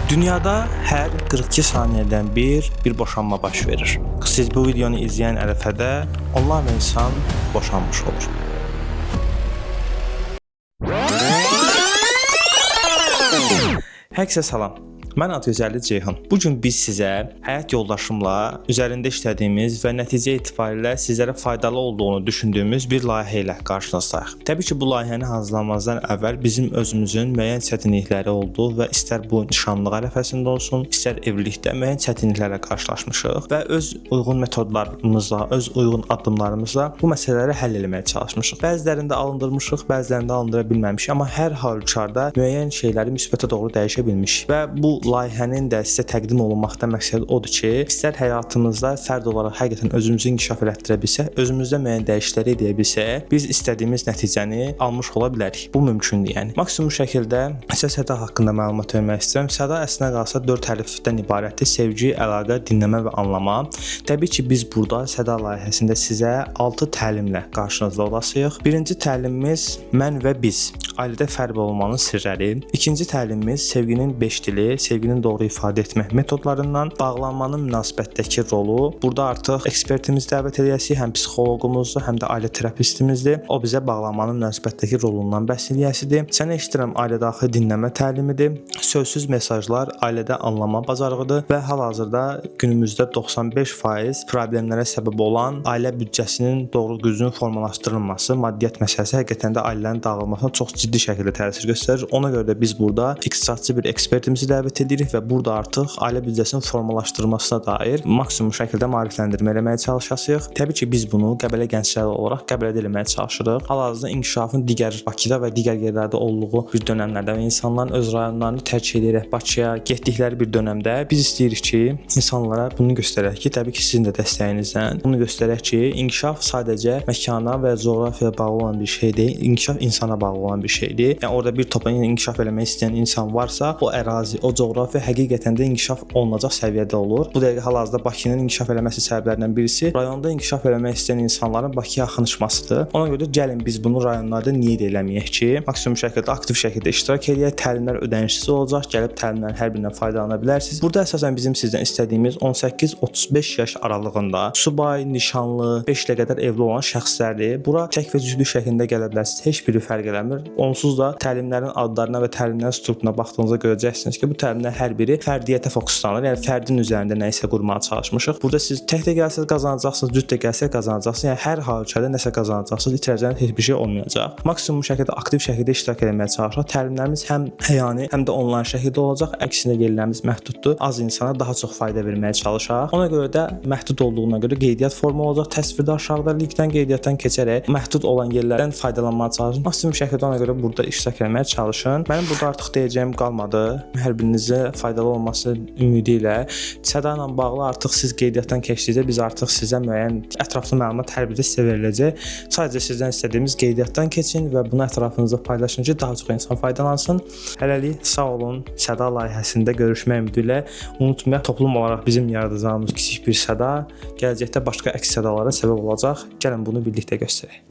Dünyada hər 42 saniyədən bir boşanma baş verir. Siz bu videonu izləyən ərəfədə onlarla insan boşanmış olur. Hər kəsə salam. Mən Adgözəlli Ceyhan. Bugün biz sizə həyat yoldaşımla üzərində işlədiyimiz və nəticə etibarilə sizlərə faydalı olduğunu düşündüyümüz bir layihə ilə qarşınızdayıq. Təbii ki, bu layihəni hazırlamazdan əvvəl bizim özümüzün müəyyən çətinlikləri oldu və istər bu nişanlıq ərəfəsində olsun, istər evlilikdə müəyyən çətinliklərlə qarşılaşmışıq və öz uyğun metodlarımızla, öz uyğun addımlarımızla bu məsələləri həll etməyə çalışmışıq. Bəzilərində alındırmışıq, bəzilərində alındıra bilməmişik, amma hər halükarda müəyyən şeyləri müsbətə doğru dəyişə bilmişik və bu layihənin də sizə təqdim olunmaqda məqsədi odur ki, istər həyatımızda fərd olaraq həqiqətən özümüzü inkişaf elətdirə bilsək, özümüzdə müəyyən dəyişikliklər edə bilsək, biz istədiyimiz nəticəni almış ola bilərik. Bu mümkündür yəni. Maksimum şəkildə sizə Səda haqqında məlumat vermək istəyirəm. Səda əslində qalsa 4 hərfdən ibarətdir: sevgi, əlaqə, dinləmə və anlama. Təbii ki, biz burada Səda layihəsində sizə 6 təlimlə qarşınızda olacağıq. Birinci təlimimiz mən və biz. Ailədə fərq olmanın sirləri. İkinci təlimimiz sevginin 5 dili, sevginin doğru ifadə etmək metodlarından bağlanmanın münasibətdəki rolu. Burada artıq ekspertimiz dəvət edəcəyik, həm psixoloqumuzdur, həm də ailə terapistimizdir. O bizə bağlanmanın münasibətdəki rolundan bəhs eləyəsidir. Sənə eşidirəm ailədaxili dinləmə təlimidir. Sözsüz mesajlar ailədə anlama bacarığıdır və hal-hazırda günümüzdə 95% problemlərə səbəb olan ailə büdcəsinin doğru düzgün formalaşdırılması, maddiyyat məsələsi həqiqətən də ailələrin dağılmasına çox ciddi şəkildə təsir göstərir. Ona görə də biz burada iqtisadçı bir ekspertimizi dəvət edirik və burada artıq ailə büdcəsinin formalaşdırılmasına dair maksimum şəkildə maarifləndirmə eləməyə çalışacağıq. Təbii ki, biz bunu Qəbələ gəncləri olaraq Qəbələdə eləməyə çalışırıq. Hal-hazırda inkişafın digər Bakıda və digər yerlərdə olduğu bir dönəmlərdə və insanların öz rayonlarını tərk edərək Bakıya getdikləri bir dönəmdə biz istəyirik ki, insanlara bunu göstərək ki, təbii ki, sizin də dəstəyinizlə bunu göstərək ki, inkişaf sadəcə məkana və coğrafiyaya bağlı olan bir şey deyil, inkişaf insana bağlı olan bir şeydir. Yəni orada bir topa inkişaf eləmək istəyən insan varsa, o ərazi, o coğrafiya həqiqətən də inkişaf olunacaq səviyyədə olur. Bu dəqiqə hal-hazırda Bakının inkişaf eləməsi səbəblərindən birisi rayonda inkişaf eləmək istəyən insanların Bakıya axınışmasıdır. Ona görə gəlin biz bunu rayonlarda niyə də eləməyək ki, maksimum şəkildə aktiv şəkildə iştirak edək. Təlimlər ödənişsiz olacaq. Gəlib təlimlərin hər birindən faydalana bilərsiniz. Burada əsasən bizim sizdən istədiyimiz 18-35 yaş aralığında subay, nişanlı, 5 ilə qədər evli olan şəxslərdir. Bura tək və cütlü şəklində gələ bilərsiniz. Heç biri fərq eləmir. Onsuz da təlimlərin adlarına və təlimlərin strukturuna baxdığınızda görəcəksiniz ki, bu təlimlər hər biri fərdiyyətə fokuslanır. Yəni fərdin üzərində nə isə qurmağa çalışmışıq. Burada siz tək də gəlsəz qazanacaqsınız, cüt də gəlsəz qazanacaqsınız. Yəni hər halda nəsə qazanacaqsınız, itirəcəyiniz heç bir şey olmayacaq. Maksimum şəkildə aktiv şəkildə iştirak etməyə çalışırıq. Təlimlərimiz həm əyani, həm də onlayn şəkildə olacaq. Əksinə yerlərimiz məhduddur. Az insana daha çox fayda verməyə çalışaq. Ona görə də məhdud olduğuna görə qeydiyyat formu olacaq. Təsvirdə aşağıda linkdən qeydiyyatdan keçərək məhdud olan yerlərdən faydalanmağa çalışın. Maksimum şəkildə ona görə burada iştirak etməyə çalışın. Mənim burada artıq deyəcəyim qalmadı. Hər birinizə faydalı olması ümidi ilə Səda ilə bağlı artıq siz qeydiyyatdan keçdikcə biz artıq sizə müəyyən ətraflı məlumat hər birdə sizə veriləcək. Sadəcə sizdən istədiyimiz qeydiyyatdan keçin və bunu ətrafınızda paylaşın ki, daha çox insan faydalansın. Hələlik sağ olun. Səda layihəsində görüşmək ümidi ilə unutmayaq, toplum olaraq bizim yaradacağımız kiçik bir səda gələcəkdə başqa əks sədalara səbəb olacaq. Gəlin bunu birlikdə göstərək.